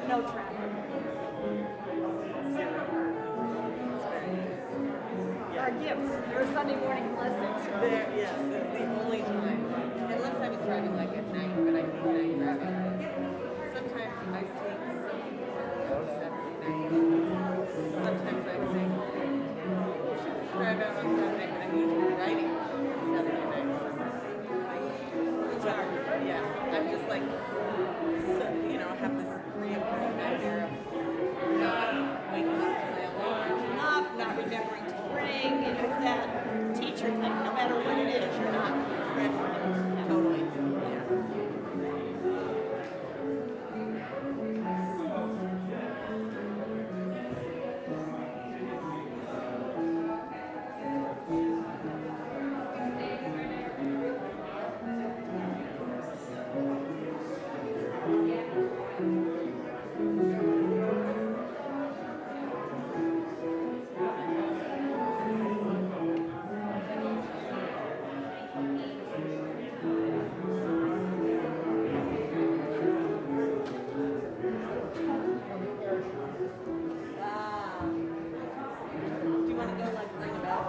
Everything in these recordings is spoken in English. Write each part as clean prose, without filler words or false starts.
No traffic. Our gifts, your Sunday morning blessings. There, yes, it's the only time. Unless I was driving like at night, but I hate night driving. Sometimes I sleep Saturday night. Sometimes I think I should drive out on Saturday, but I'm usually writing on Saturday night. So, yeah, I'm just like, so, have this reoccurring nightmare of not waking up to my alarm. Not remembering to bring, it's that teacher thing, no matter what it is, you're not ready. Totally. Yeah. Wow. Do you want to go like ring a bell?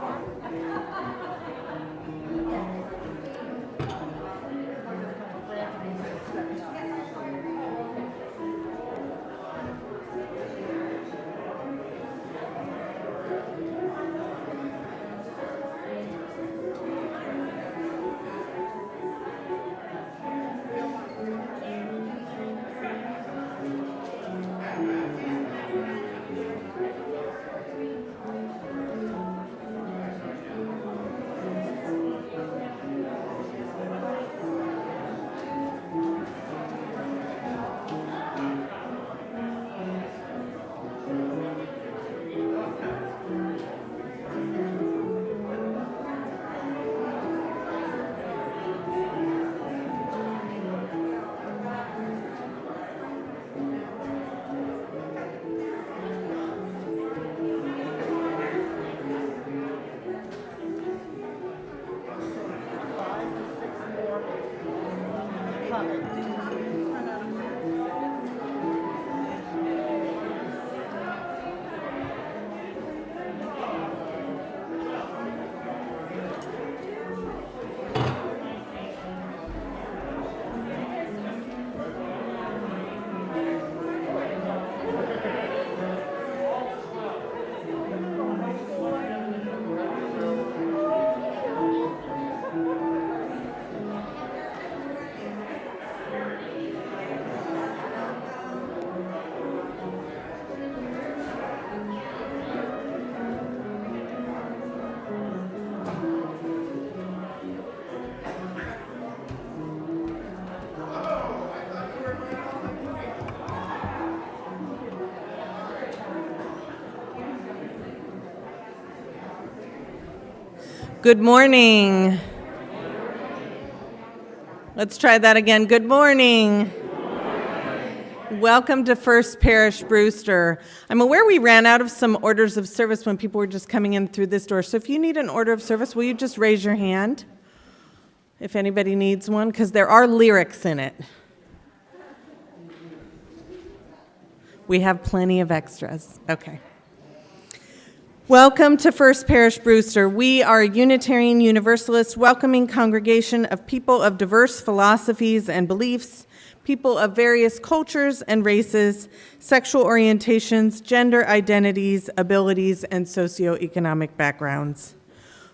Good morning. Let's try that again. Good morning. Welcome to First Parish Brewster. I'm aware we ran out of some orders of service when people were just coming in through this door. So if you need an order of service, will you just raise your hand if anybody needs one? Because there are lyrics in it. We have plenty of extras. Okay. Welcome to First Parish Brewster. We are a Unitarian Universalist welcoming congregation of people of diverse philosophies and beliefs, people of various cultures and races, sexual orientations, gender identities, abilities, and socioeconomic backgrounds.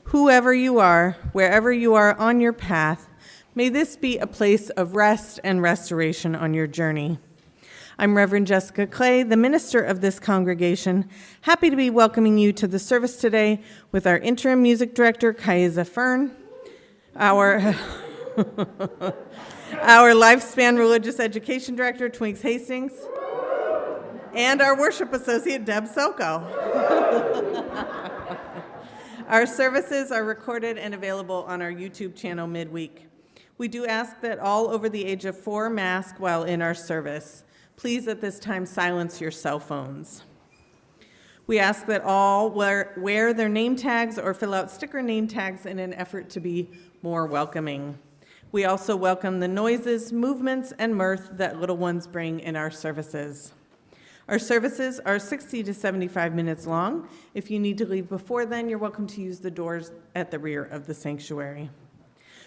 Whoever you are, wherever you are on your path, may this be a place of rest and restoration on your journey. I'm Reverend Jessica Clay, the minister of this congregation, happy to be welcoming you to the service today with our interim music director, Kaiza Fern, our Lifespan Religious Education Director, Twinks Hastings, and our worship associate, Deb Soko. Our services are recorded and available on our YouTube channel midweek. We do ask that all over the age of 4 mask while in our service. Please at this time silence your cell phones. We ask that all wear their name tags or fill out sticker name tags in an effort to be more welcoming. We also welcome the noises, movements, and mirth that little ones bring in our services. Our services are 60 to 75 minutes long. If you need to leave before then, you're welcome to use the doors at the rear of the sanctuary.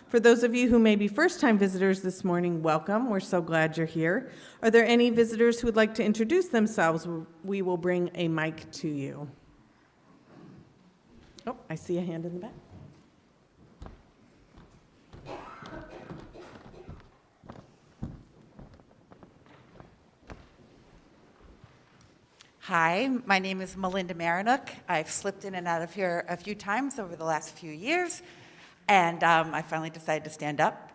For those of you who may be first-time visitors this morning, welcome. We're so glad you're here. Are there any visitors who would like to introduce themselves? We will bring a mic to you. Oh, I see a hand in the back. Hi, my name is Melinda Marinook. I've slipped in and out of here a few times over the last few years, and I finally decided to stand up.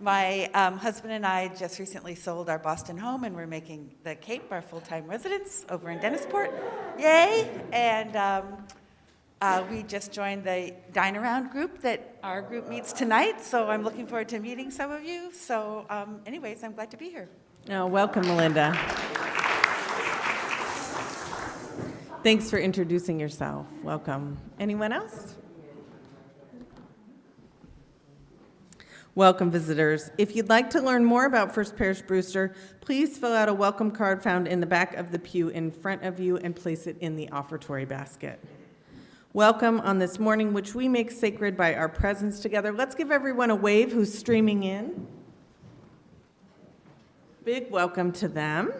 My husband and I just recently sold our Boston home, and we're making the Cape our full-time residence over in Dennisport. Yay! And we just joined the Dine Around group that our group meets tonight, so I'm looking forward to meeting some of you. So anyways, I'm glad to be here. Oh, welcome, Melinda. Thanks for introducing yourself. Welcome. Anyone else? Welcome, visitors. If you'd like to learn more about First Parish Brewster, please fill out a welcome card found in the back of the pew in front of you and place it in the offertory basket. Welcome on this morning, which we make sacred by our presence together. Let's give everyone a wave who's streaming in. Big welcome to them.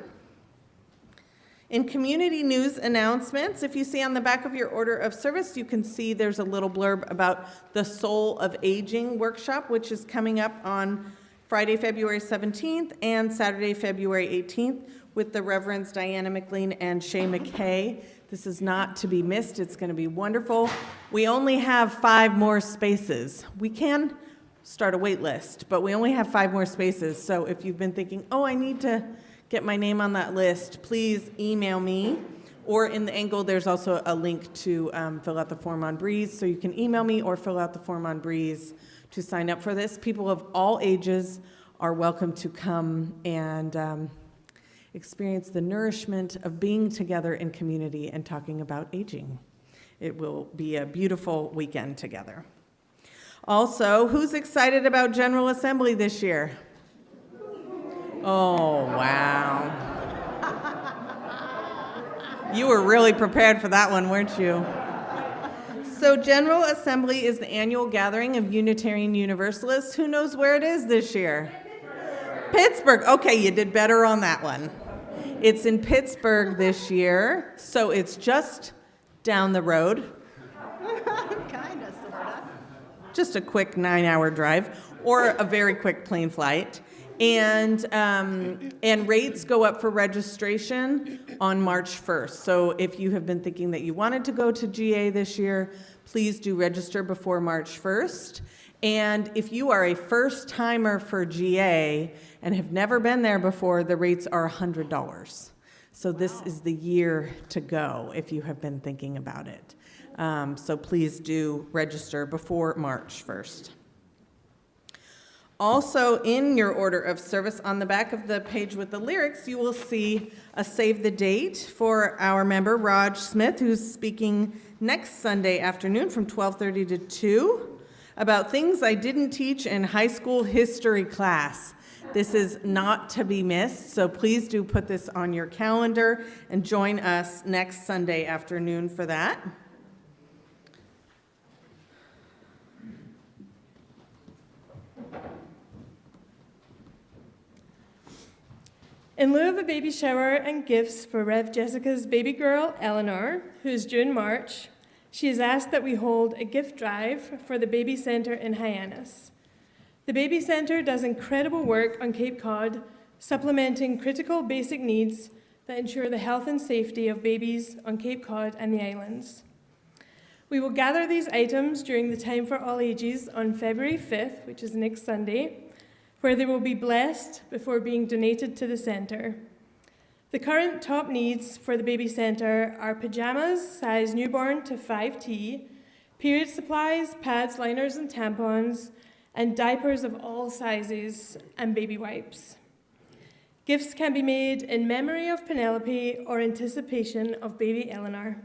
In community news announcements, if you see on the back of your order of service, you can see there's a little blurb about the Soul of Aging workshop, which is coming up on Friday, February 17th and Saturday, February 18th with the Reverends Diana McLean and Shay McKay. This is not to be missed. It's going to be wonderful. We only have 5 more spaces. We can start a wait list, but we only have 5 more spaces. So if you've been thinking, oh, I need to get my name on that list, please email me. Or in the angle, there's also a link to fill out the form on Breeze. So you can email me or fill out the form on Breeze to sign up for this. People of all ages are welcome to come and experience the nourishment of being together in community and talking about aging. It will be a beautiful weekend together. Also, who's excited about General Assembly this year? Oh, wow. You were really prepared for that one, weren't you? So General Assembly is the annual gathering of Unitarian Universalists. Who knows where it is this year? Pittsburgh. Okay, you did better on that one. It's in Pittsburgh this year, so it's just down the road. Kinda, sorta. Just a quick 9-hour drive or a very quick plane flight. And rates go up for registration on March 1st. So if you have been thinking that you wanted to go to GA this year, please do register before March 1st. And if you are a first-timer for GA and have never been there before, the rates are $100. So this is the year to go if you have been thinking about it. So please do register before March 1st. Also, in your order of service, on the back of the page with the lyrics, you will see a save the date for our member, Raj Smith, who's speaking next Sunday afternoon from 12:30 to 2 about things I didn't teach in high school history class. This is not to be missed, so please do put this on your calendar and join us next Sunday afternoon for that. In lieu of a baby shower and gifts for Rev. Jessica's baby girl, Eleanor, who is due in March, she has asked that we hold a gift drive for the Baby Center in Hyannis. The Baby Center does incredible work on Cape Cod, supplementing critical basic needs that ensure the health and safety of babies on Cape Cod and the islands. We will gather these items during the Time for All Ages on February 5th, which is next Sunday, where they will be blessed before being donated to the center. The current top needs for the Baby Center are pajamas, size newborn to 5T, period supplies, pads, liners, and tampons, and diapers of all sizes, and baby wipes. Gifts can be made in memory of Penelope or anticipation of baby Eleanor.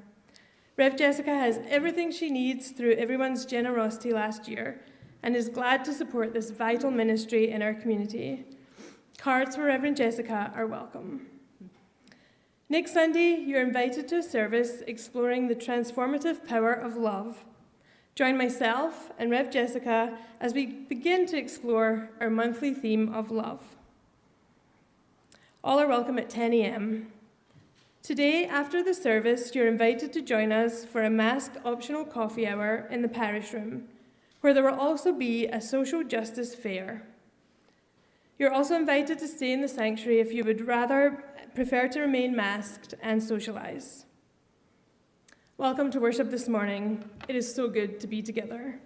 Rev. Jessica has everything she needs through everyone's generosity last year, and is glad to support this vital ministry in our community. Cards for Reverend Jessica are welcome. Next Sunday, you're invited to a service exploring the transformative power of love. Join myself and Rev Jessica as we begin to explore our monthly theme of love. All are welcome at 10 a.m. Today, after the service, you're invited to join us for a masked optional coffee hour in the parish room, where there will also be a social justice fair. You're also invited to stay in the sanctuary if you would prefer to remain masked and socialize. Welcome to worship this morning. It is so good to be together.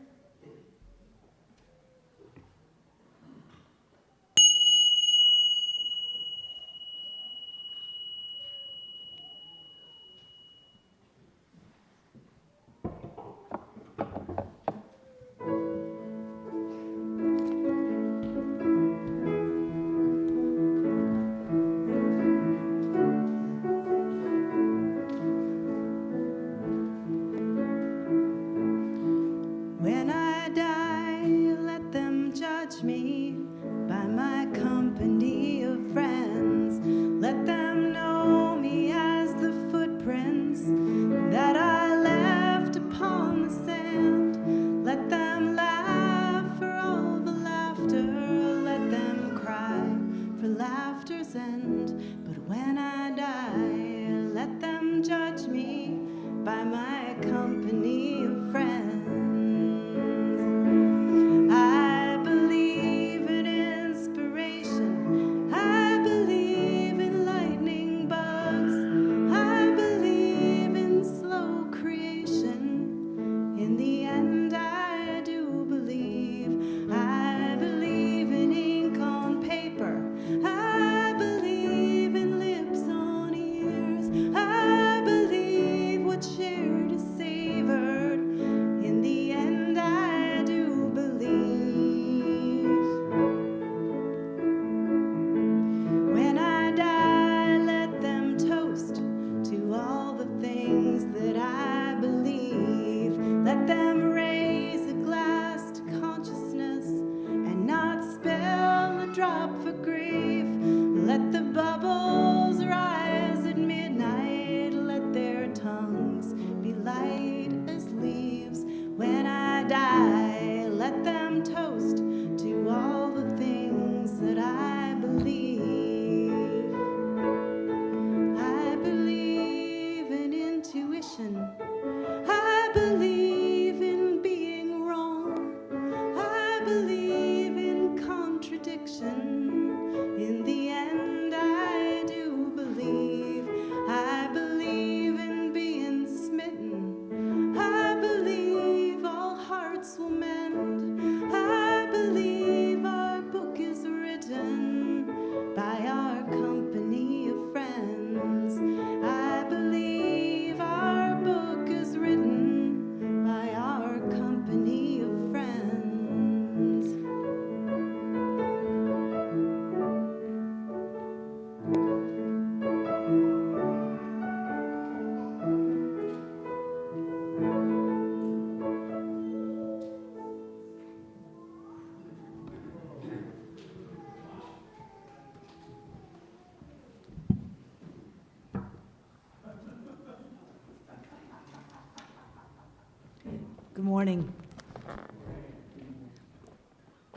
Good morning.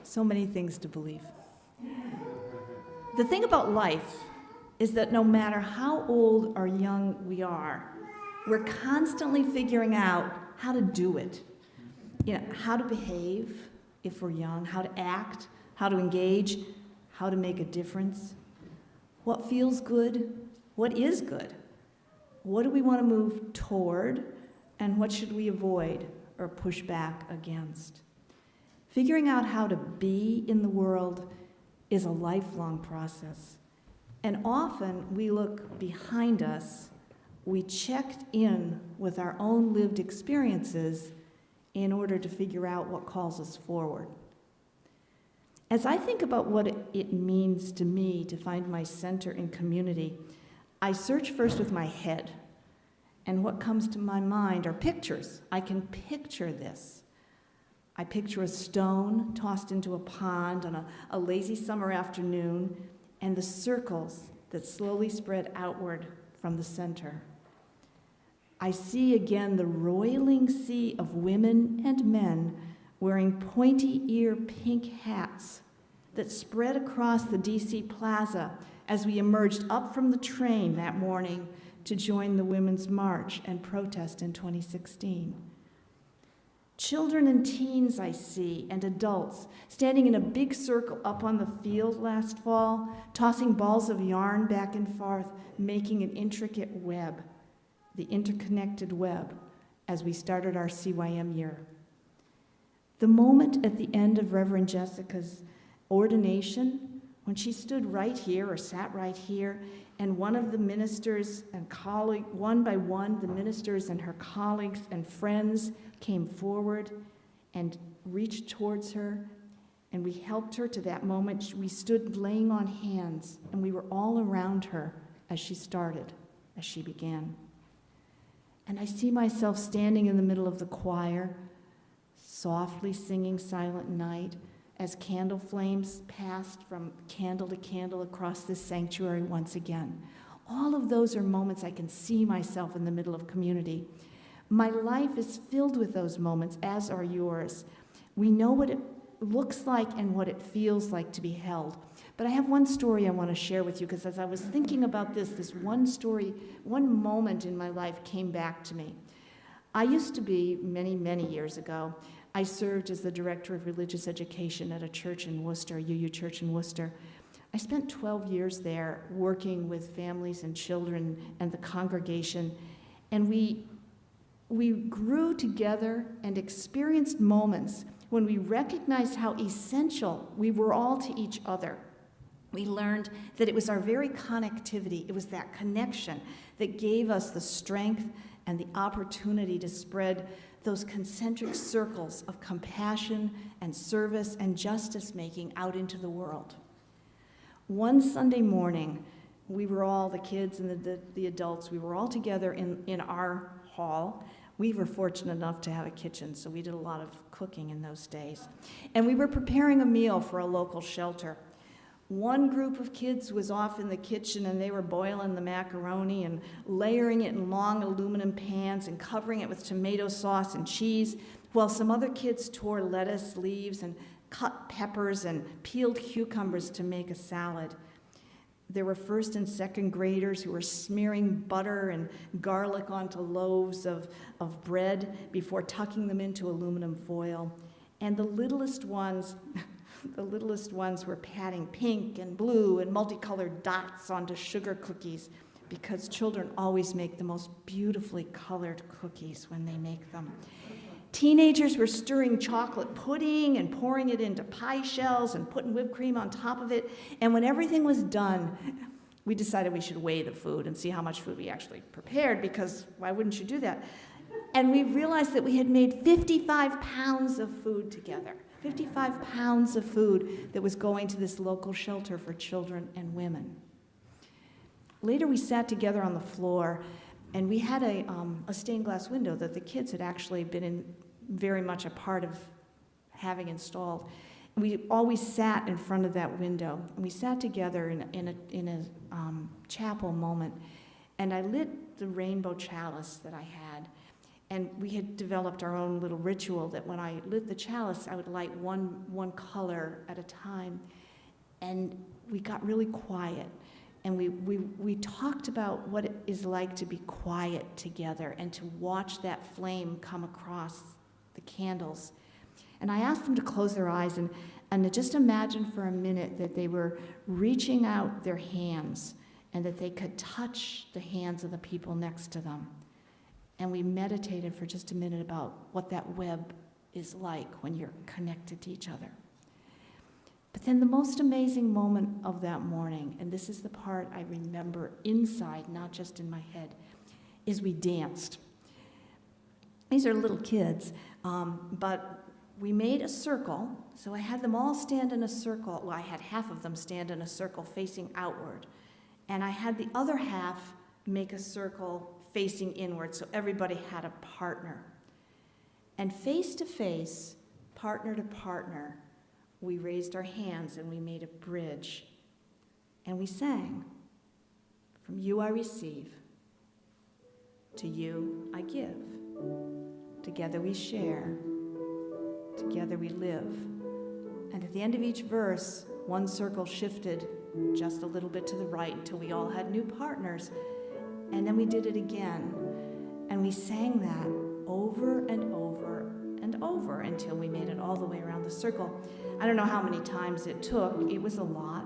So many things to believe. The thing about life is that no matter how old or young we are, we're constantly figuring out how to do it. How to behave if we're young, how to act, how to engage, how to make a difference. What feels good? What is good? What do we want to move toward? And what should we avoid or push back against? Figuring out how to be in the world is a lifelong process. And often we look behind us, we checked in with our own lived experiences in order to figure out what calls us forward. As I think about what it means to me to find my center in community, I search first with my head. And what comes to my mind are pictures. I can picture this. I picture a stone tossed into a pond on a lazy summer afternoon, and the circles that slowly spread outward from the center. I see again the roiling sea of women and men wearing pointy-ear pink hats that spread across the DC Plaza as we emerged up from the train that morning to join the Women's March and protest in 2016. Children and teens I see, and adults, standing in a big circle up on the field last fall, tossing balls of yarn back and forth, making an intricate web, the interconnected web, as we started our CYM year. The moment at the end of Reverend Jessica's ordination, when she stood right here or sat right here, and one of the ministers and colleagues, one by one, the ministers and her colleagues and friends came forward and reached towards her, and we helped her to that moment. We stood laying on hands, and we were all around her as she started, as she began. And I see myself standing in the middle of the choir, softly singing Silent Night, as candle flames passed from candle to candle across this sanctuary once again. All of those are moments I can see myself in the middle of community. My life is filled with those moments, as are yours. We know what it looks like and what it feels like to be held. But I have one story I want to share with you, because as I was thinking about this one story, one moment in my life came back to me. I used to be, many, many years ago, I served as the director of religious education at a church in Worcester, UU Church in Worcester. I spent 12 years there working with families and children and the congregation, and we grew together and experienced moments when we recognized how essential we were all to each other. We learned that it was our very connectivity, it was that connection that gave us the strength and the opportunity to spread those concentric circles of compassion and service and justice making out into the world. One Sunday morning, we were all, the kids and the adults, we were all together in our hall. We were fortunate enough to have a kitchen, so we did a lot of cooking in those days. And we were preparing a meal for a local shelter. One group of kids was off in the kitchen, and they were boiling the macaroni and layering it in long aluminum pans and covering it with tomato sauce and cheese, while some other kids tore lettuce leaves and cut peppers and peeled cucumbers to make a salad. There were first and second graders who were smearing butter and garlic onto loaves of bread before tucking them into aluminum foil. And the littlest ones were patting pink and blue and multicolored dots onto sugar cookies, because children always make the most beautifully colored cookies when they make them. Teenagers were stirring chocolate pudding and pouring it into pie shells and putting whipped cream on top of it. And when everything was done, we decided we should weigh the food and see how much food we actually prepared, because why wouldn't you do that? And we realized that we had made 55 pounds of food together. 55 pounds of food that was going to this local shelter for children and women. Later, we sat together on the floor, and we had a stained glass window that the kids had actually been very much a part of having installed. And we always sat in front of that window, and we sat together in a chapel moment, and I lit the rainbow chalice that I had. And we had developed our own little ritual that when I lit the chalice, I would light one color at a time. And we got really quiet. And we talked about what it is like to be quiet together and to watch that flame come across the candles. And I asked them to close their eyes and to just imagine for a minute that they were reaching out their hands and that they could touch the hands of the people next to them. And we meditated for just a minute about what that web is like when you're connected to each other. But then the most amazing moment of that morning, and this is the part I remember inside, not just in my head, is we danced. These are little kids, but we made a circle. So I had them all stand in a circle. Well, I had half of them stand in a circle facing outward. And I had the other half make a circle facing inward, so everybody had a partner. And face to face, partner to partner, we raised our hands and we made a bridge. And we sang, "From you I receive, to you I give. Together we share, together we live." And at the end of each verse, one circle shifted just a little bit to the right until we all had new partners. And then we did it again. And we sang that over and over and over until we made it all the way around the circle. I don't know how many times it took. It was a lot.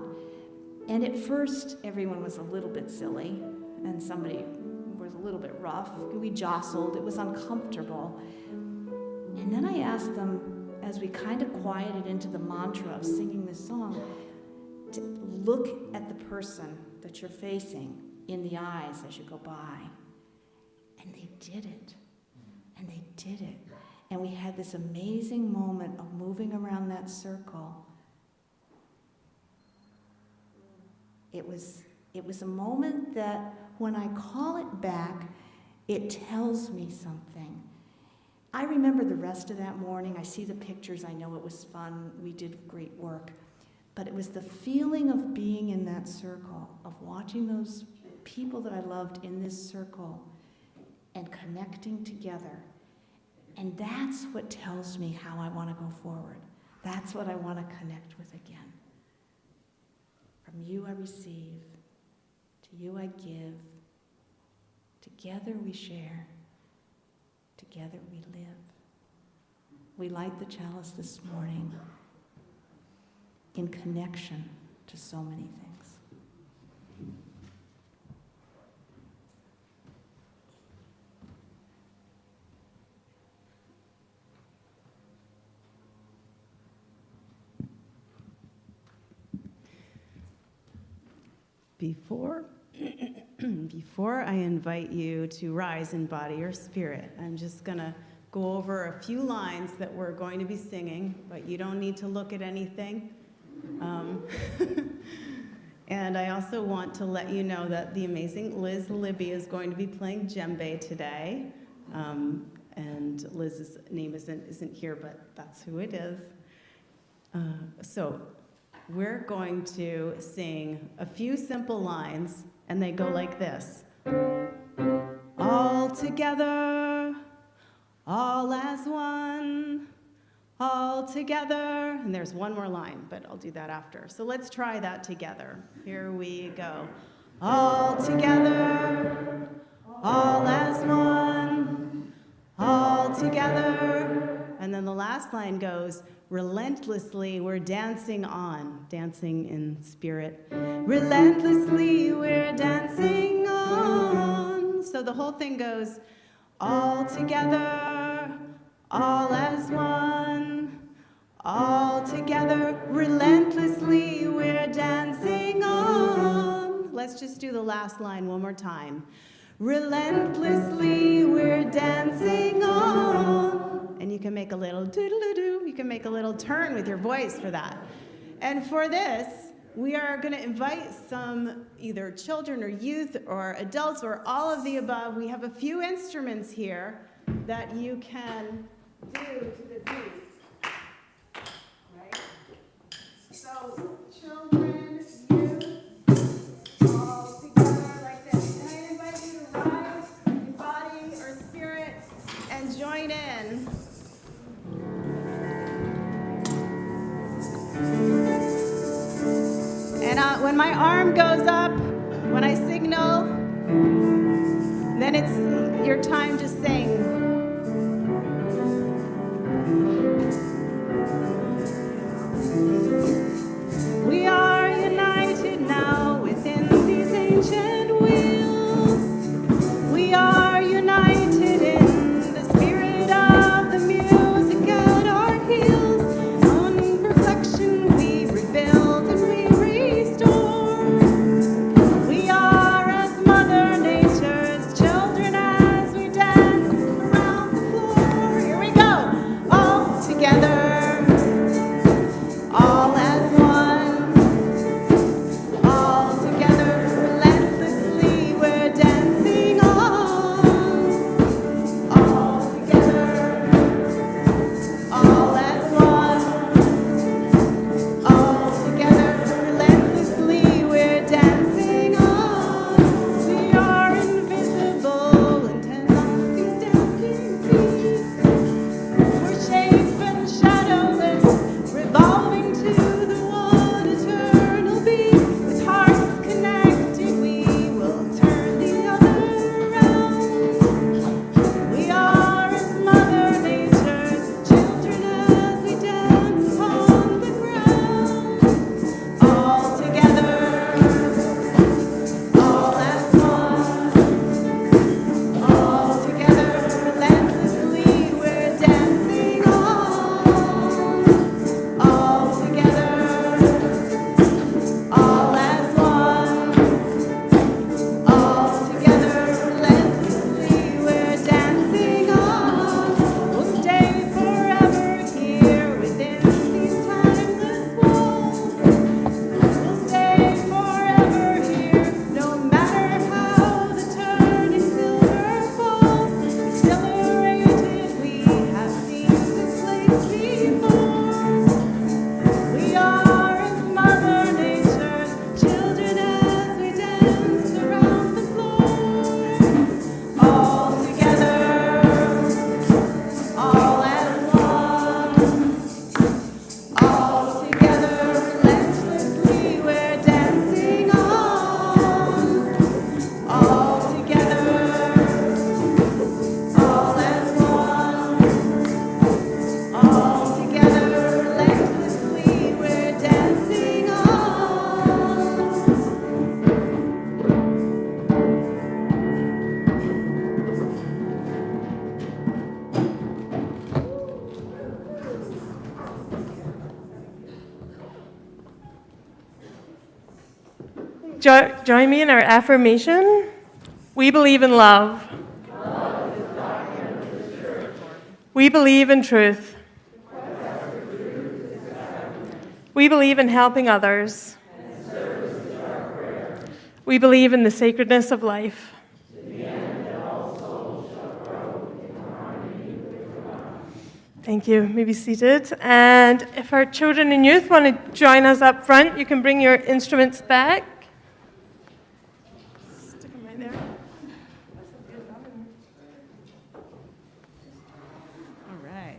And at first, everyone was a little bit silly, and somebody was a little bit rough. We jostled. It was uncomfortable. And then I asked them, as we kind of quieted into the mantra of singing this song, to look at the person that you're facing in the eyes as you go by. And they did it. And they did it. And we had this amazing moment of moving around that circle. It was a moment that when I call it back, it tells me something. I remember the rest of that morning. I see the pictures. I know it was fun. We did great work. But it was the feeling of being in that circle, of watching those people that I loved in this circle and connecting together. And that's what tells me how I want to go forward. That's what I want to connect with again. From you I receive, to you I give. Together we share, together we live. We light the chalice this morning in connection to so many things. Before I invite you to rise in body or spirit, I'm just going to go over a few lines that we're going to be singing, but you don't need to look at anything. And I also want to let you know that the amazing Liz Libby is going to be playing djembe today. And Liz's name isn't here, but that's who it is. So we're going to sing a few simple lines, and they go like this. All together, all as one, all together. And there's one more line, but I'll do that after. So let's try that together. Here we go. All together, all as one, all together. And then the last line goes, relentlessly we're dancing on, dancing in spirit. Relentlessly we're dancing on. So the whole thing goes, all together, all as one, all together, relentlessly we're dancing on. Let's just do the last line one more time. Relentlessly we're dancing on. And you can make a little doodle-doo, you can make a little turn with your voice for that. And for this, we are going to invite some either children or youth or adults or all of the above. We have a few instruments here that you can do to the beat. Right? So children, youth, all together like this. And I invite you to rise in body or spirit and join in. And when my arm goes up, when I signal, then it's your time to sing. We are united now within these ancient wheels. We are united in the spirit of the music at our heels. On reflection we rebuild and we restore. We are as Mother Nature's children as we dance join me in our affirmation? We believe in love. We believe in truth. We believe in helping others. We believe in the sacredness of life. Thank you. You may be seated. And if our children and youth want to join us up front, you can bring your instruments back. Stick them right there. All right.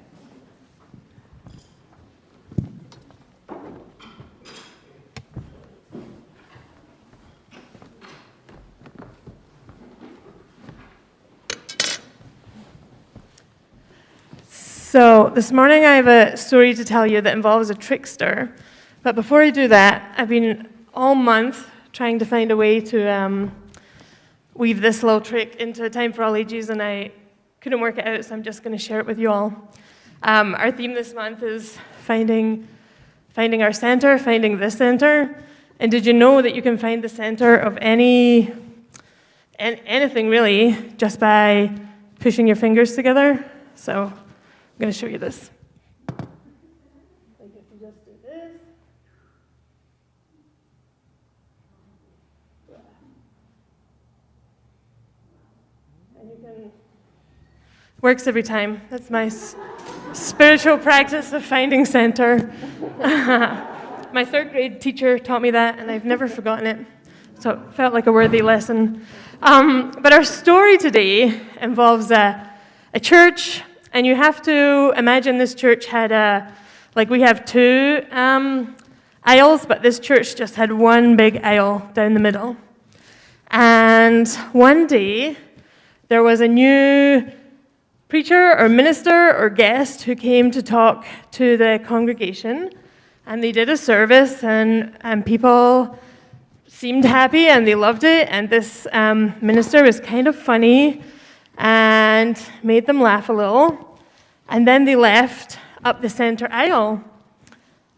So this morning I have a story to tell you that involves a trickster. But before I do that, I've been all month trying to find a way to weave this little trick into a Time for All Ages, and I couldn't work it out, so I'm just going to share it with you all. Our theme this month is finding our center, finding the center. And did you know that you can find the center of anything really just by pushing your fingers together? So I'm going to show you this. Like if you just do this. And you can... Works every time. That's my spiritual practice of finding center. My third grade teacher taught me that, and I've never forgotten it. So it felt like a worthy lesson. But our story today involves a church. And you have to imagine this church had we have two aisles, but this church just had one big aisle down the middle. And one day, there was a new preacher or minister or guest who came to talk to the congregation. And they did a service, and people seemed happy, and they loved it. And this minister was kind of funny and made them laugh a little. And then they left up the center aisle.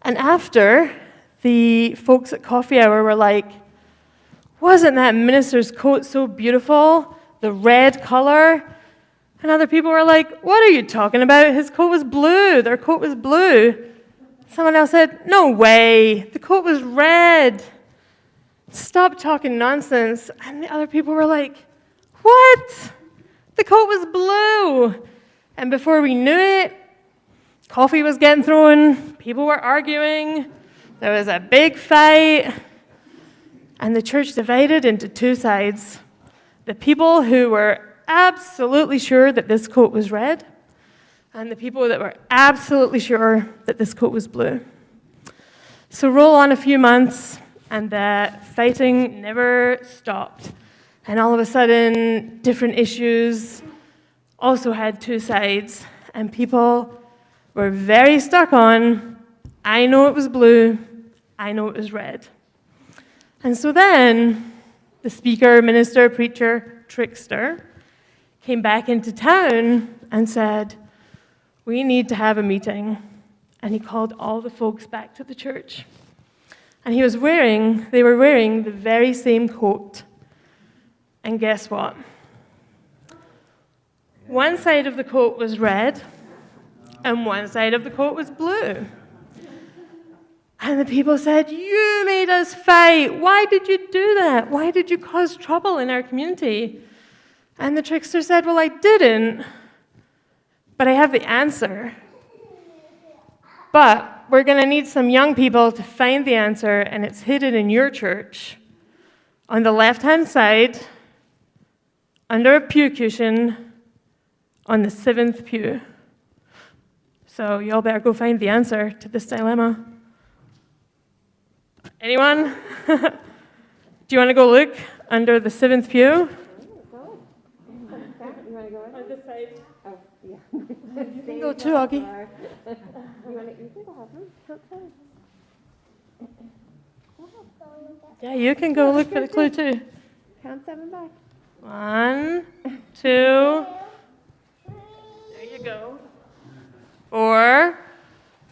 And after, the folks at coffee hour were like, wasn't that minister's coat so beautiful? The red color? And other people were like, what are you talking about? His coat was blue. Their coat was blue. Someone else said, no way. The coat was red. Stop talking nonsense. And the other people were like, what? The coat was blue. And before we knew it, coffee was getting thrown, people were arguing, there was a big fight, and the church divided into two sides. The people who were absolutely sure that this coat was red, and the people that were absolutely sure that this coat was blue. So roll on a few months, and the fighting never stopped. And all of a sudden, different issues also had two sides, and people were very stuck on, I know it was blue, I know it was red. And so then, the speaker, minister, preacher, trickster, came back into town and said, we need to have a meeting. And he called all the folks back to the church. And they were wearing the very same coat. And guess what? One side of the coat was red, and one side of the coat was blue. And the people said, you made us fight. Why did you do that? Why did you cause trouble in our community? And the trickster said, well, I didn't, but I have the answer. But we're going to need some young people to find the answer, and it's hidden in your church. On the left-hand side, under a pew cushion, on the 7th pew. So y'all better go find the answer to this dilemma. Anyone? Do you want to go look under the 7th pew? You want to go on this side? Oh, yeah. You can go too, Augie. You can go outside. Yeah, you can go look for the clue too. Count 7 back. 1, 2. There you go. 4,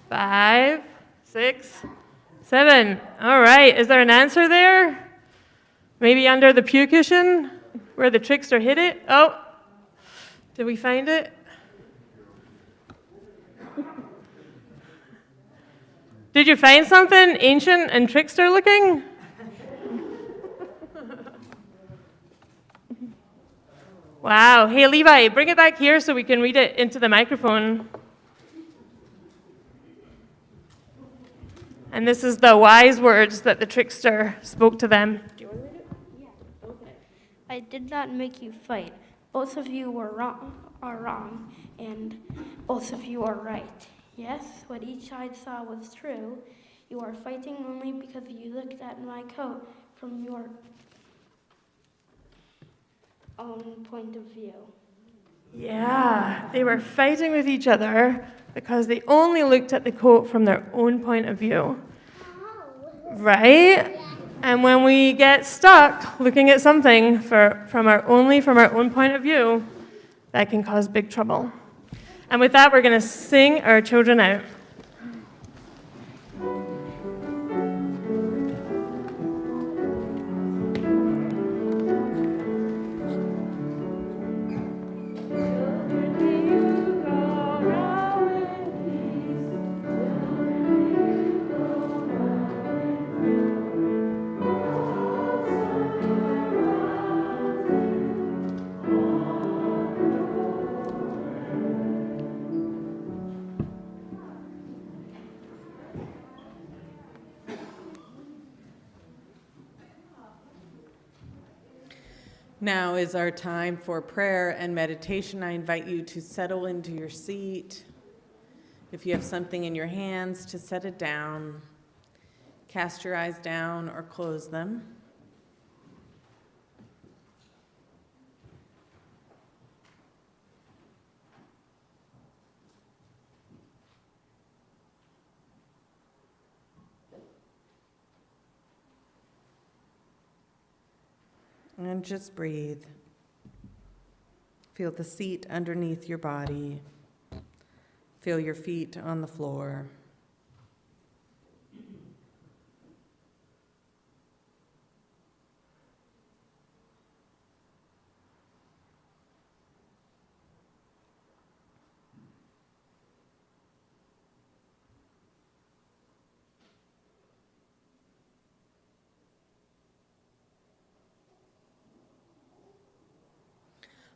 5, 6, 7. All right. Is there an answer there? Maybe under the pew cushion where the trickster hid it? Oh, did we find it? Did you find something ancient and trickster looking? Wow. Hey, Levi, bring it back here so we can read it into the microphone. And this is the wise words that the trickster spoke to them. Do you want to read it? Yeah, okay. I did not make you fight. Both of you are wrong, and both of you are right. Yes, what each side saw was true. You are fighting only because you looked at my coat from your own point of view. Yeah, they were fighting with each other because they only looked at the coat from their own point of view. Right? And when we get stuck looking at something from our own point of view, that can cause big trouble. And with that, we're going to sing our children out. Now is our time for prayer and meditation. I invite you to settle into your seat. If you have something in your hands, to set it down. Cast your eyes down or close them. And just breathe. Feel the seat underneath your body. Feel your feet on the floor.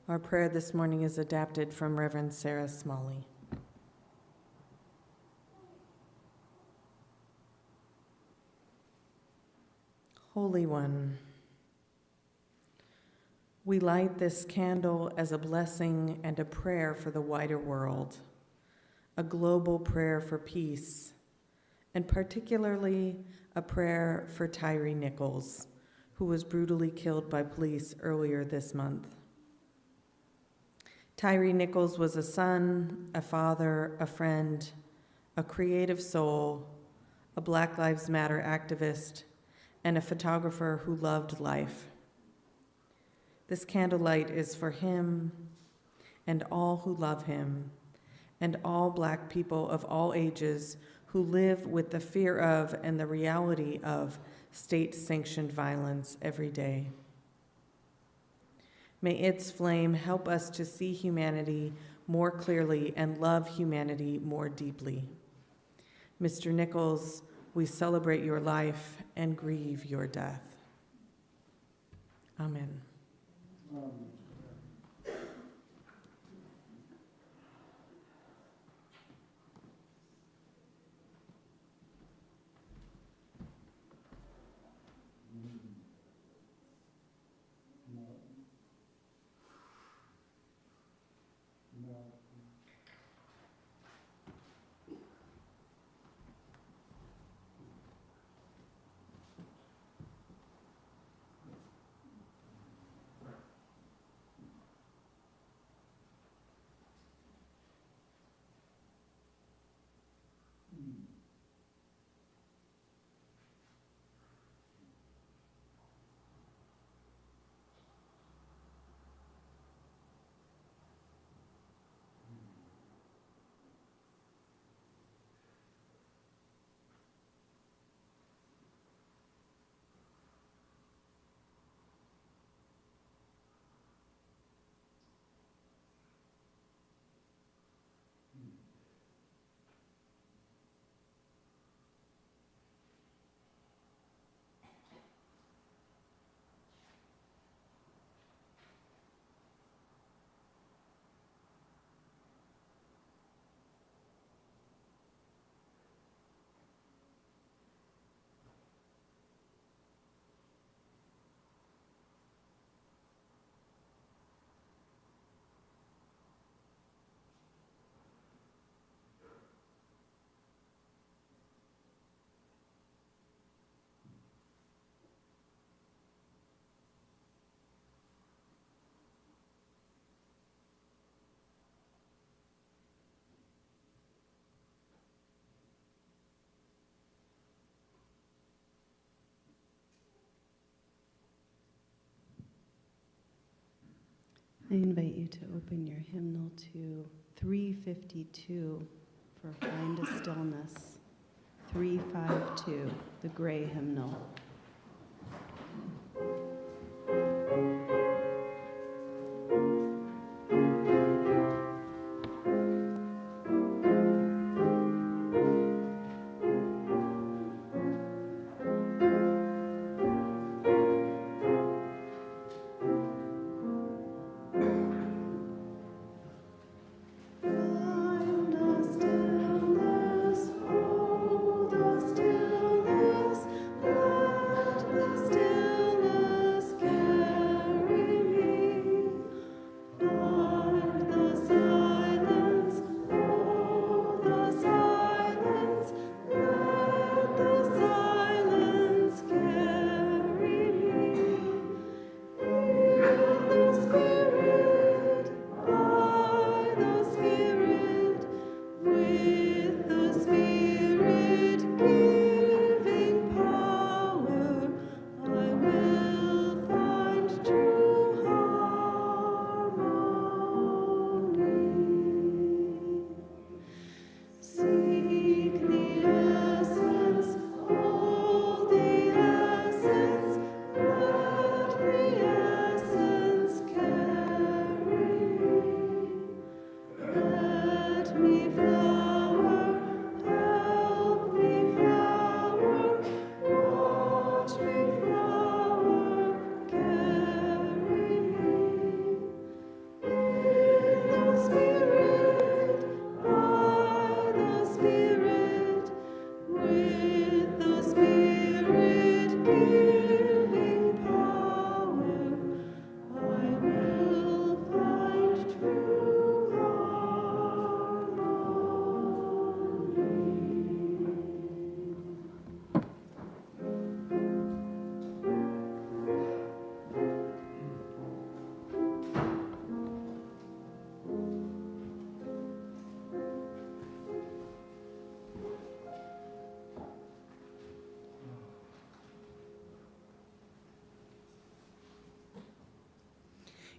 Our prayer this morning is adapted from Reverend Sarah Smalley. Holy One, we light this candle as a blessing and a prayer for the wider world, a global prayer for peace, and particularly a prayer for Tyre Nichols, who was brutally killed by police earlier this month. Tyre Nichols was a son, a father, a friend, a creative soul, a Black Lives Matter activist, and a photographer who loved life. This candlelight is for him and all who love him, and all Black people of all ages who live with the fear of and the reality of state-sanctioned violence every day. May its flame help us to see humanity more clearly and love humanity more deeply. Mr. Nichols, we celebrate your life and grieve your death. Amen. I invite you to open your hymnal to 352 for Find a Stillness. 352, the gray hymnal.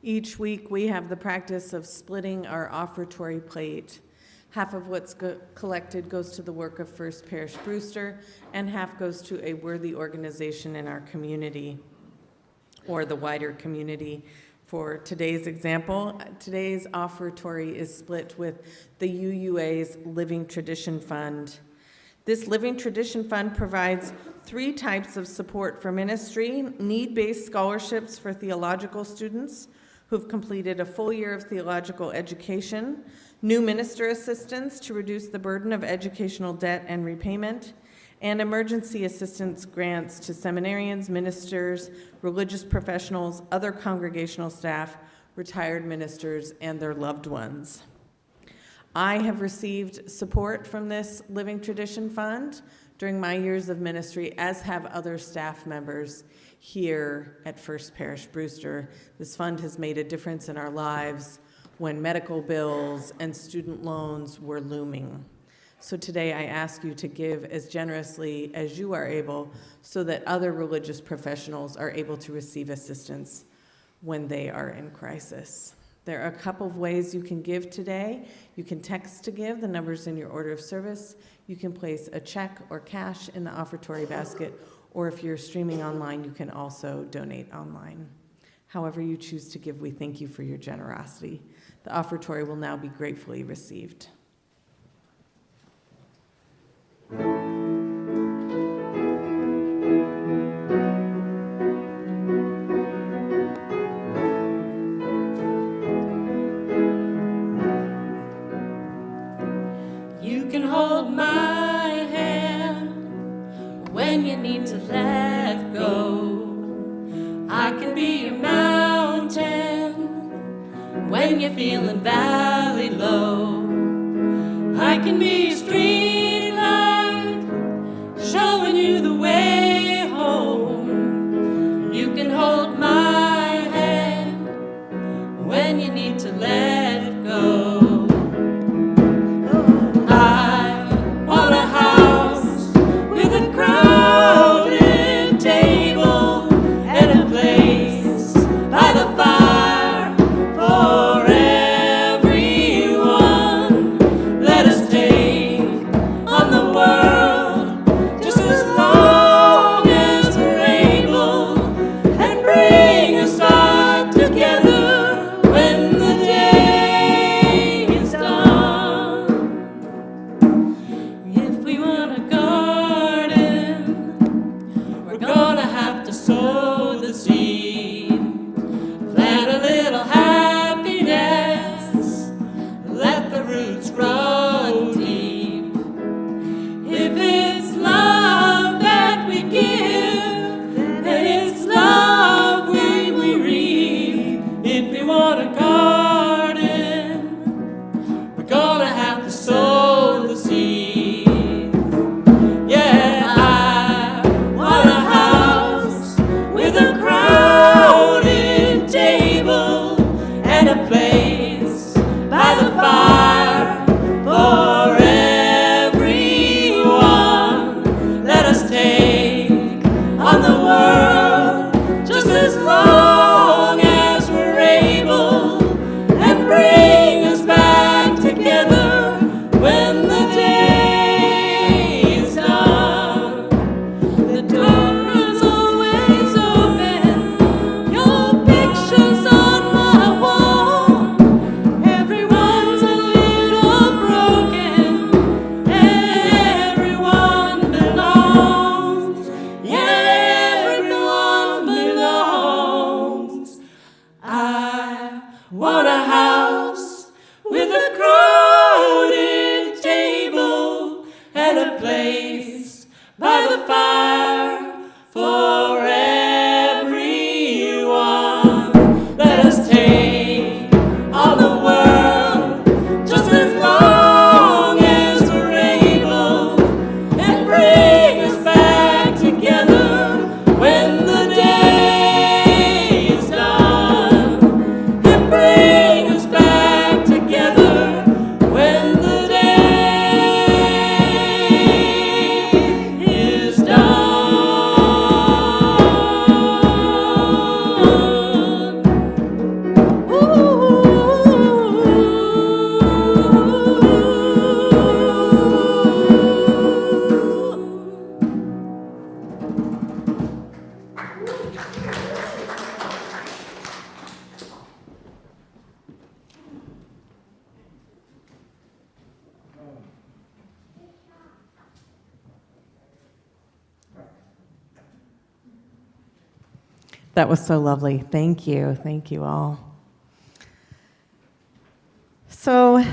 Each week, we have the practice of splitting our offertory plate. Half of what's collected goes to the work of First Parish Brewster, and half goes to a worthy organization in our community, or the wider community. For today's example, today's offertory is split with the UUA's Living Tradition Fund. This Living Tradition Fund provides 3 types of support for ministry: need-based scholarships for theological students who've completed a full year of theological education, new minister assistance to reduce the burden of educational debt and repayment, and emergency assistance grants to seminarians, ministers, religious professionals, other congregational staff, retired ministers, and their loved ones. I have received support from this Living Tradition Fund during my years of ministry, as have other staff members here at First Parish Brewster. This fund has made a difference in our lives when medical bills and student loans were looming. So today I ask you to give as generously as you are able so that other religious professionals are able to receive assistance when they are in crisis. There are a couple of ways you can give today. You can text to give, the number's in your order of service. You can place a check or cash in the offertory basket, or if you're streaming online, you can also donate online. However you choose to give, we thank you for your generosity. The offertory will now be gratefully received. You can hold my hand when you need to let go. I can be your mountain when you're feeling valley low. I can be your street light showing you the way home. You can hold my hand when you need to let it go. Table and a place by the fire for want a house with a crowded table and a place by the fire for everyone. Let us take on the world just as long as we're able, and bring us back together when the day is done. And bring us back together when the day is done. That was so lovely. Thank you. Thank you all. So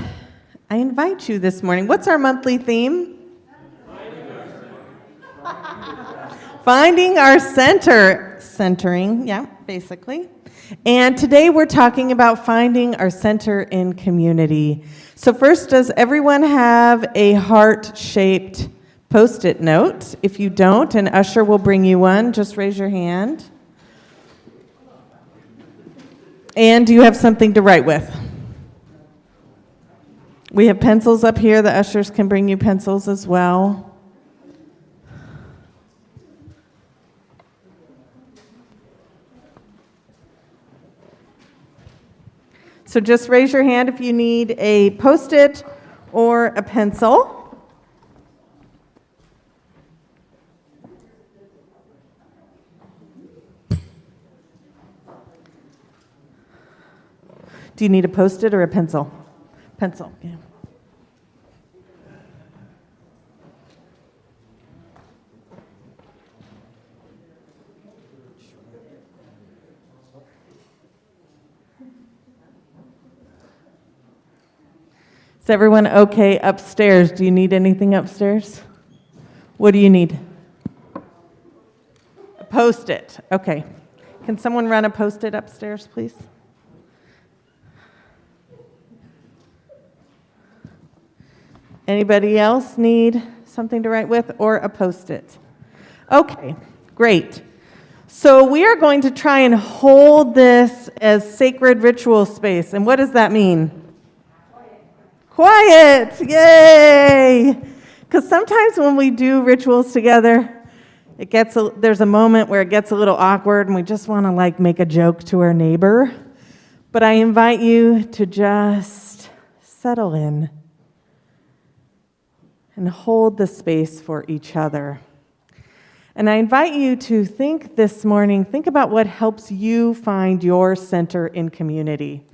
I invite you this morning. What's our monthly theme? Finding our center. Centering, yeah, basically. And today we're talking about finding our center in community. So first, does everyone have a heart-shaped Post-it note? If you don't, an usher will bring you one. Just raise your hand. And do you have something to write with? We have pencils up here. The ushers can bring you pencils as well. So just raise your hand if you need a Post-it or a pencil. Do you need a Post-it or a pencil? Pencil, yeah. Is everyone okay upstairs? Do you need anything upstairs? What do you need? A Post-it. Okay. Can someone run a Post-it upstairs, please? Anybody else need something to write with or a Post-it? Okay, great. So we are going to try and hold this as sacred ritual space. And what does that mean? Quiet! Yay! Because sometimes when we do rituals together, there's a moment where it gets a little awkward and we just want to make a joke to our neighbor. But I invite you to just settle in and hold the space for each other. And I invite you to think this morning, think about what helps you find your center in community.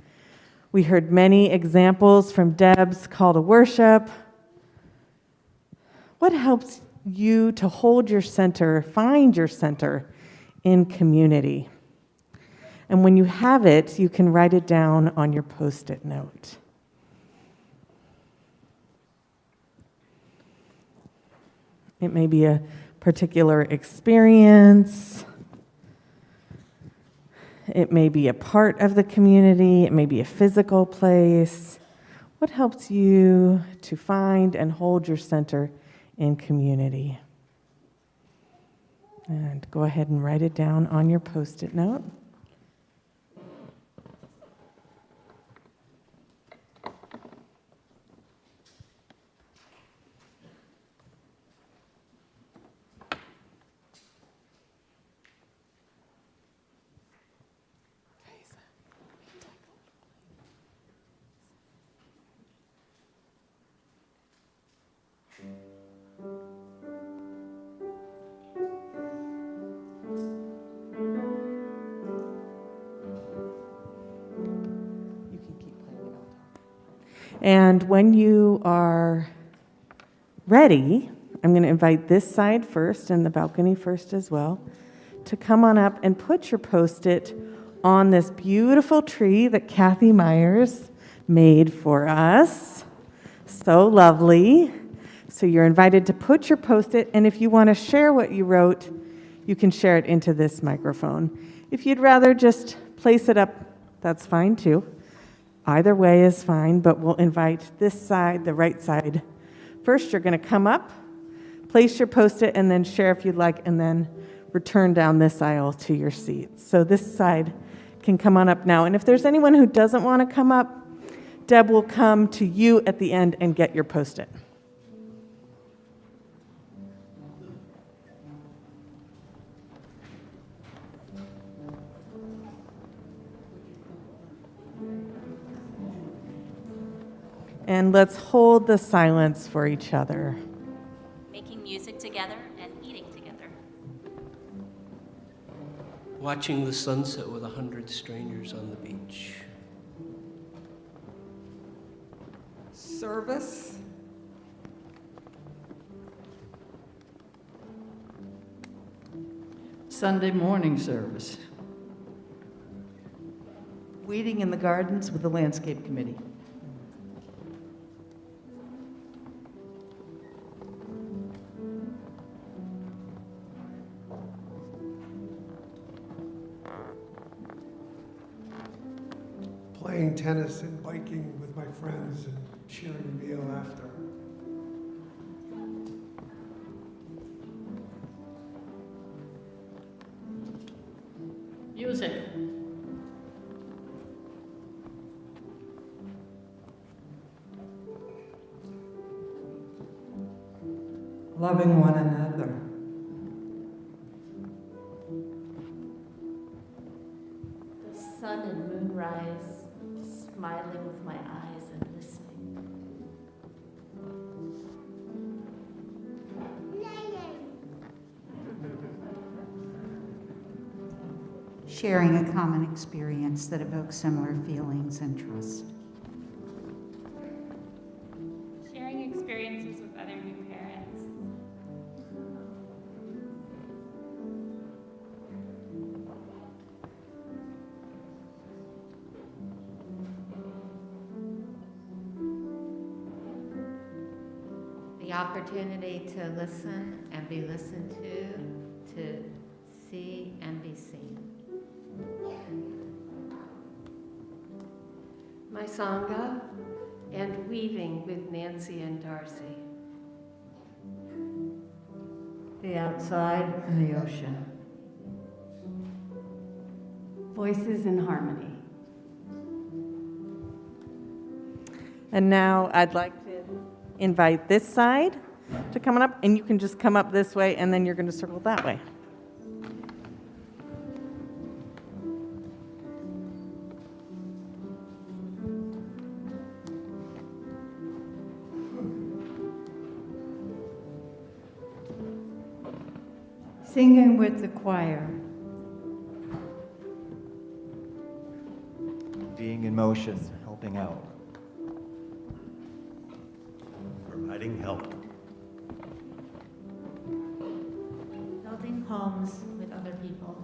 We heard many examples from Deb's call to worship. What helps you to hold your center, find your center in community? And when you have it, you can write it down on your Post-it note. It may be a particular experience. It may be a part of the community. It may be a physical place. What helps you to find and hold your center in community? And go ahead and write it down on your Post-it note. And when you are ready, I'm going to invite this side first and the balcony first as well to come on up and put your Post-it on this beautiful tree that Kathy Myers made for us. So lovely. So you're invited to put your Post-it, and if you want to share what you wrote, you can share it into this microphone. If you'd rather just place it up, that's fine too. Either way is fine, but we'll invite this side, the right side. First, you're going to come up, place your Post-it, and then share if you'd like, and then return down this aisle to your seat. So this side can come on up now. And if there's anyone who doesn't want to come up, Deb will come to you at the end and get your Post-it. And let's hold the silence for each other. Making music together and eating together. Watching the sunset with 100 strangers on the beach. Service. Sunday morning service. Weeding in the gardens with the landscape committee. Playing tennis and biking with my friends and sharing a meal after. Music. Loving one another. The sun and moonrise, smiling with my eyes and listening. Sharing a common experience that evokes similar feelings and trust. Sharing experiences with other new parents. The opportunity to listen and be listened to see and be seen. My Sangha and weaving with Nancy and Darcy. The outside and the ocean. Voices in harmony. And now I'd like to invite this side to come on up, and you can just come up this way, and then you're going to circle that way. Singing with the choir. Being in motion, helping out. Providing help. Building homes with other people.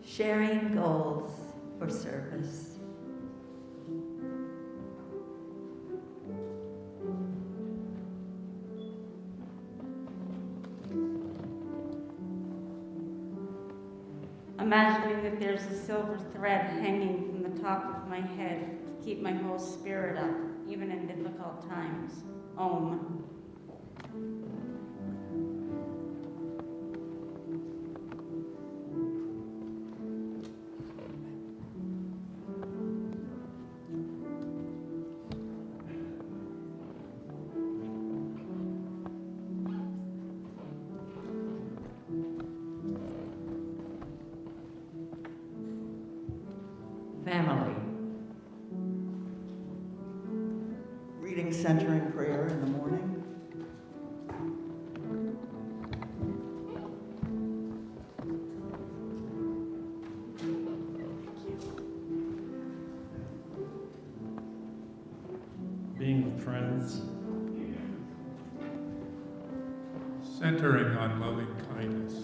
Sharing goals for service. Imagining that there's a silver thread hanging from the top of my head to keep my whole spirit up, even in difficult times. Om. Family. Reading centering prayer in the morning. Being with friends, centering on loving kindness.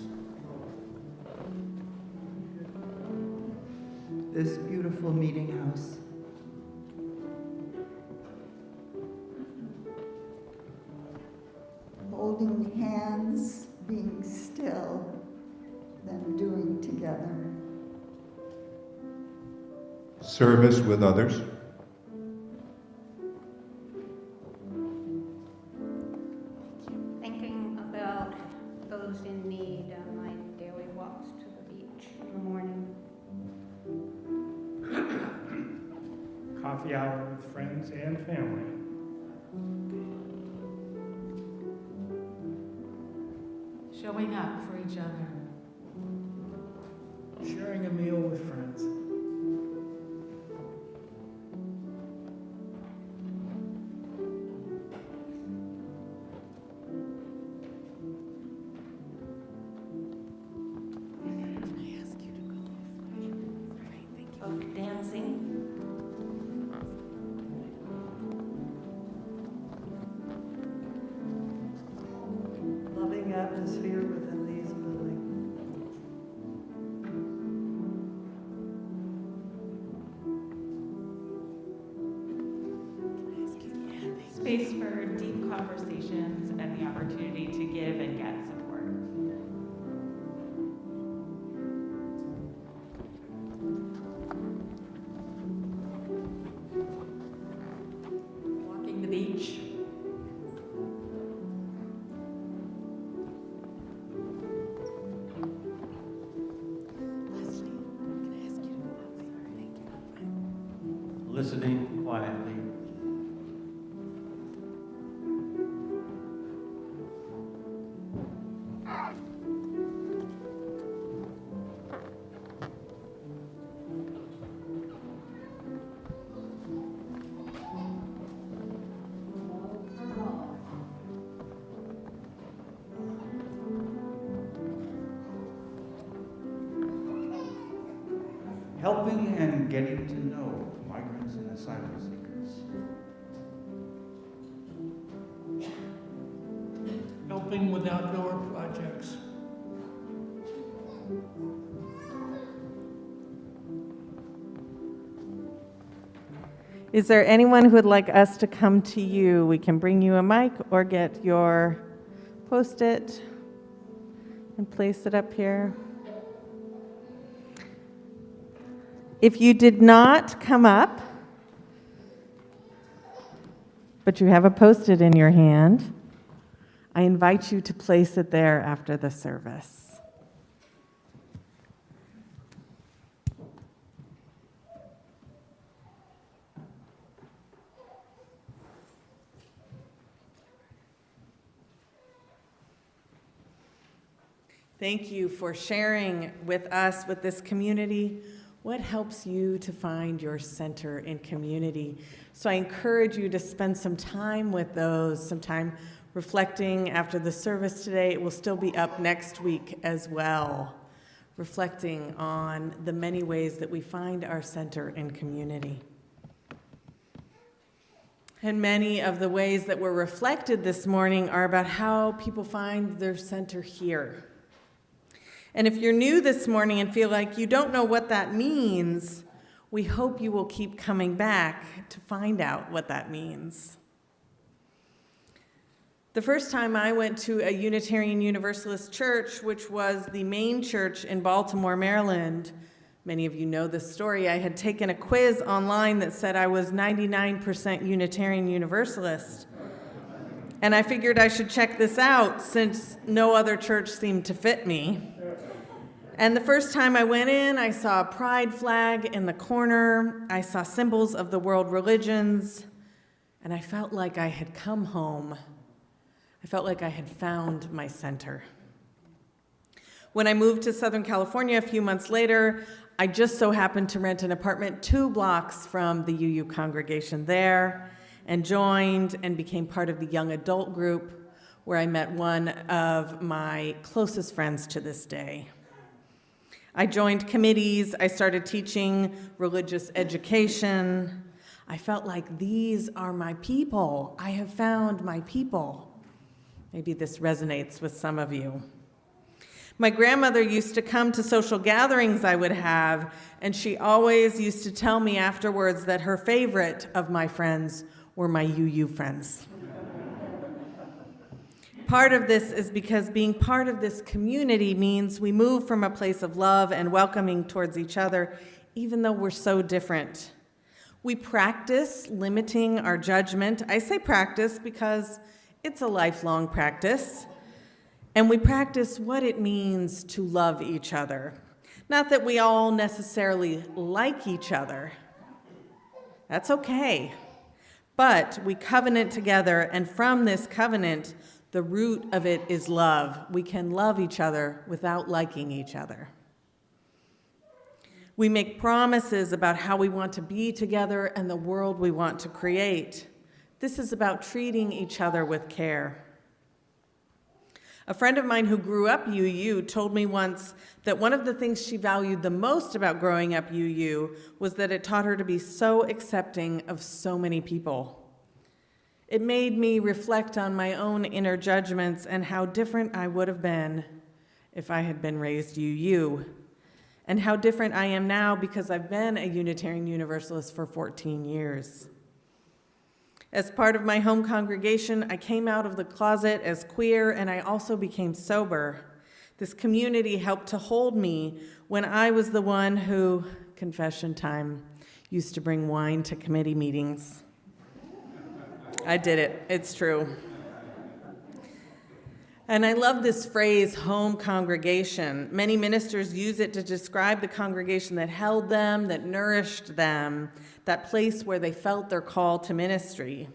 This beautiful meeting house. Holding hands, being still, then doing together. Service with others. Thinking about those in need on my daily walks to the beach in the morning. Coffee hour with friends and family. Showing up for each other. Sharing a meal with friends. Folk dancing. Loving atmosphere within these buildings. Space for deep conversations and the opportunity to give and get support. Walking the beach. Listening quietly. Helping and getting to know migrants and asylum seekers. Helping with outdoor projects. Is there anyone who would like us to come to you? We can bring you a mic or get your Post-it and place it up here. If you did not come up, but you have a Post-it in your hand, I invite you to place it there after the service. Thank you for sharing with us, with this community, what helps you to find your center in community. So I encourage you to spend some time with those, some time reflecting after the service today. It will still be up next week as well, reflecting on the many ways that we find our center in community. And many of the ways that were reflected this morning are about how people find their center here. And if you're new this morning and feel like you don't know what that means, we hope you will keep coming back to find out what that means. The first time I went to a Unitarian Universalist church, which was the main church in Baltimore, Maryland, many of you know this story, I had taken a quiz online that said I was 99% Unitarian Universalist. And I figured I should check this out since no other church seemed to fit me. And the first time I went in, I saw a pride flag in the corner. I saw symbols of the world religions, and I felt like I had come home. I felt like I had found my center. When I moved to Southern California a few months later, I just so happened to rent an apartment 2 blocks from the UU congregation there, and joined and became part of the young adult group, where I met one of my closest friends to this day. I joined committees, I started teaching religious education. I felt like these are my people. I have found my people. Maybe this resonates with some of you. My grandmother used to come to social gatherings I would have, and she always used to tell me afterwards that her favorite of my friends were my UU friends. Part of this is because being part of this community means we move from a place of love and welcoming towards each other, even though we're so different. We practice limiting our judgment. I say practice because it's a lifelong practice. And we practice what it means to love each other. Not that we all necessarily like each other. That's okay. But we covenant together, and from this covenant, the root of it is love. We can love each other without liking each other. We make promises about how we want to be together and the world we want to create. This is about treating each other with care. A friend of mine who grew up UU told me once that one of the things she valued the most about growing up UU was that it taught her to be so accepting of so many people. It made me reflect on my own inner judgments and how different I would have been if I had been raised UU, and how different I am now because I've been a Unitarian Universalist for 14 years. As part of my home congregation, I came out of the closet as queer, and I also became sober. This community helped to hold me when I was the one who, confession time, used to bring wine to committee meetings. I did it. It's true. And I love this phrase, home congregation. Many ministers use it to describe the congregation that held them, that nourished them, that place where they felt their call to ministry.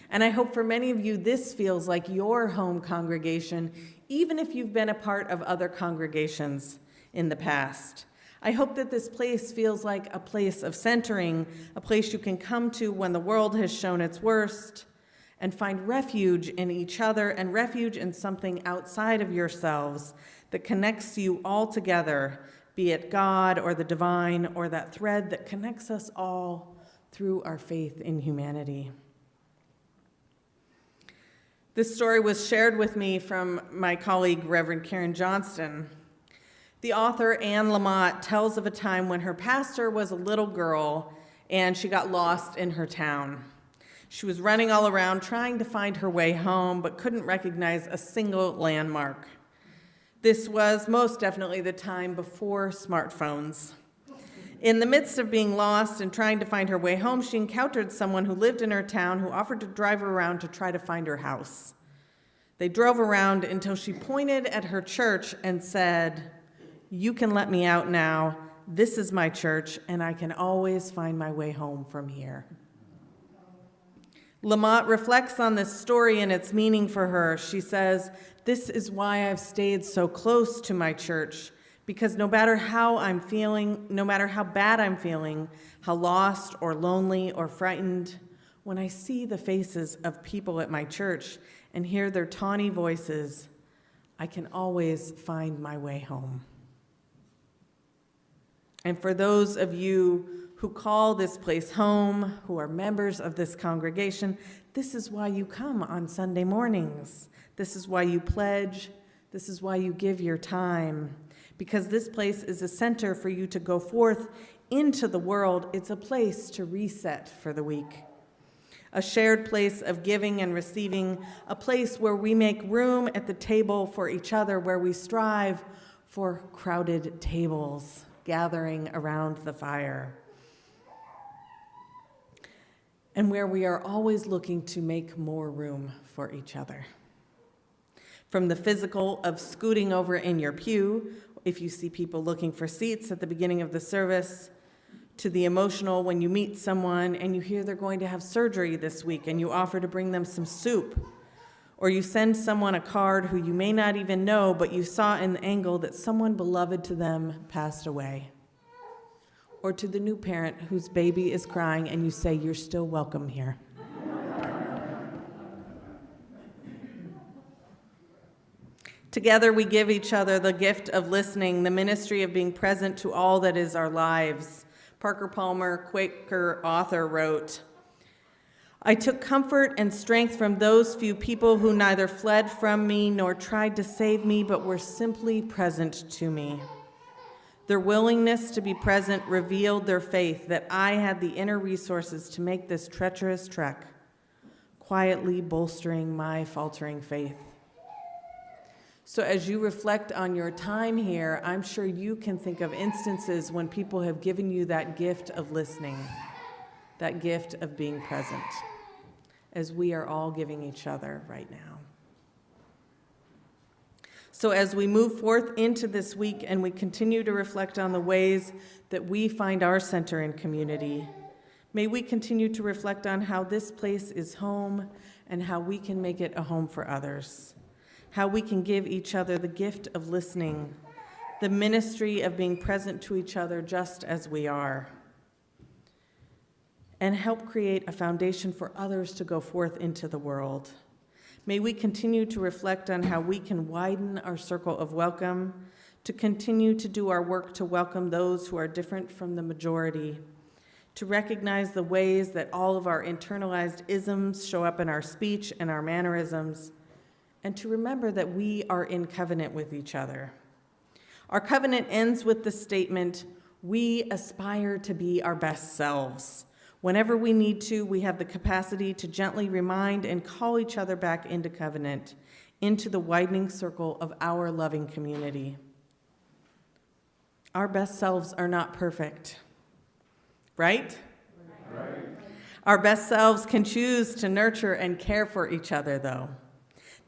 And I hope for many of you this feels like your home congregation, even if you've been a part of other congregations in the past. I hope that this place feels like a place of centering, a place you can come to when the world has shown its worst, and find refuge in each other and refuge in something outside of yourselves that connects you all together, be it God or the divine or that thread that connects us all through our faith in humanity. This story was shared with me from my colleague, Reverend Karen Johnston. The author, Anne Lamott, tells of a time when her pastor was a little girl and she got lost in her town. She was running all around trying to find her way home, but couldn't recognize a single landmark. This was most definitely the time before smartphones. In the midst of being lost and trying to find her way home, she encountered someone who lived in her town who offered to drive her around to try to find her house. They drove around until she pointed at her church and said, "You can let me out now. This is my church, and I can always find my way home from here." Lamott reflects on this story and its meaning for her. She says, "This is why I've stayed so close to my church, because no matter how I'm feeling, no matter how bad I'm feeling, how lost or lonely or frightened, when I see the faces of people at my church and hear their tawny voices, I can always find my way home." And for those of you who call this place home, who are members of this congregation, this is why you come on Sunday mornings. This is why you pledge. This is why you give your time. Because this place is a center for you to go forth into the world. It's a place to reset for the week. A shared place of giving and receiving, a place where we make room at the table for each other, where we strive for crowded tables, gathering around the fire. And where we are always looking to make more room for each other. From the physical of scooting over in your pew, if you see people looking for seats at the beginning of the service, to the emotional when you meet someone and you hear they're going to have surgery this week and you offer to bring them some soup, or you send someone a card who you may not even know, but you saw in the angle that someone beloved to them passed away. Or to the new parent whose baby is crying and you say, "You're still welcome here." Together we give each other the gift of listening, the ministry of being present to all that is our lives. Parker Palmer, Quaker author, wrote, I took comfort and strength from those few people who neither fled from me nor tried to save me, but were simply present to me. Their willingness to be present revealed their faith that I had the inner resources to make this treacherous trek, quietly bolstering my faltering faith. So as you reflect on your time here, I'm sure you can think of instances when people have given you that gift of listening, that gift of being present, as we are all giving each other right now. So as we move forth into this week and we continue to reflect on the ways that we find our center in community, may we continue to reflect on how this place is home and how we can make it a home for others, how we can give each other the gift of listening, the ministry of being present to each other just as we are, and help create a foundation for others to go forth into the world. May we continue to reflect on how we can widen our circle of welcome, to continue to do our work to welcome those who are different from the majority, to recognize the ways that all of our internalized isms show up in our speech and our mannerisms, and to remember that we are in covenant with each other. Our covenant ends with the statement, "We aspire to be our best selves." Whenever we need to, we have the capacity to gently remind and call each other back into covenant, into the widening circle of our loving community. Our best selves are not perfect, right? Right. Our best selves can choose to nurture and care for each other, though.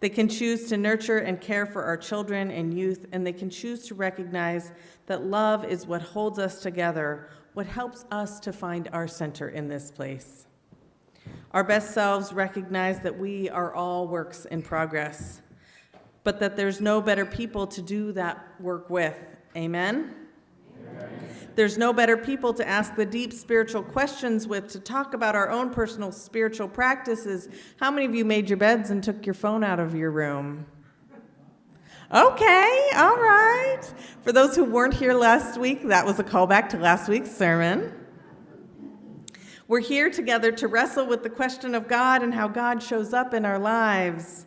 They can choose to nurture and care for our children and youth, and they can choose to recognize that love is what holds us together, what helps us to find our center in this place. Our best selves recognize that we are all works in progress, but that there's no better people to do that work with. Amen? Amen. There's no better people to ask the deep spiritual questions with, to talk about our own personal spiritual practices. How many of you made your beds and took your phone out of your room? Okay, all right. For those who weren't here last week, that was a callback to last week's sermon. We're here together to wrestle with the question of God and how God shows up in our lives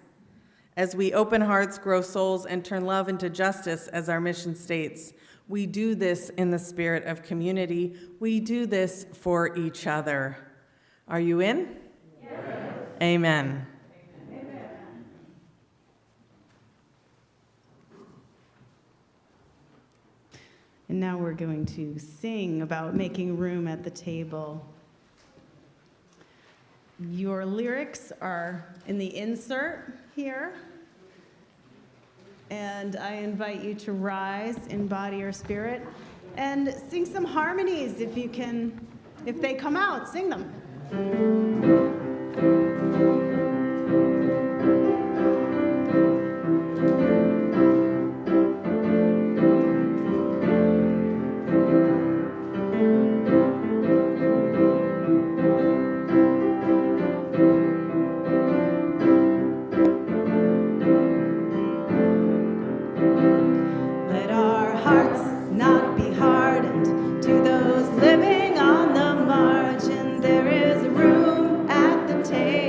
as we open hearts, grow souls, and turn love into justice, as our mission states. We do this in the spirit of community. We do this for each other. Are you in? Yes. Amen. And now we're going to sing about making room at the table. Your lyrics are in the insert here. And I invite you to rise in body or spirit and sing some harmonies if you can, if they come out, sing them. Living on the margin, there is room at the table.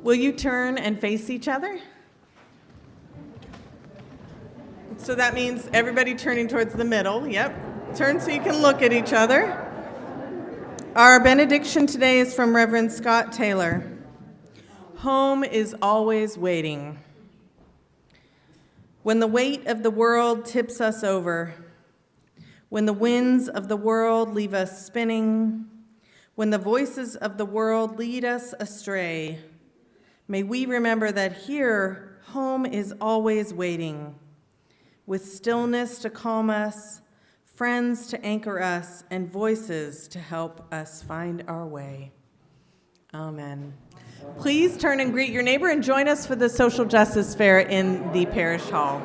Will you turn and face each other? So that means everybody turning towards the middle. Yep. Turn so you can look at each other. Our benediction today is from Reverend Scott Taylor. Home is always waiting. When the weight of the world tips us over, when the winds of the world leave us spinning, when the voices of the world lead us astray, may we remember that here, home is always waiting, with stillness to calm us, friends to anchor us, and voices to help us find our way. Amen. Please turn and greet your neighbor and join us for the Social Justice Fair in the Parish Hall.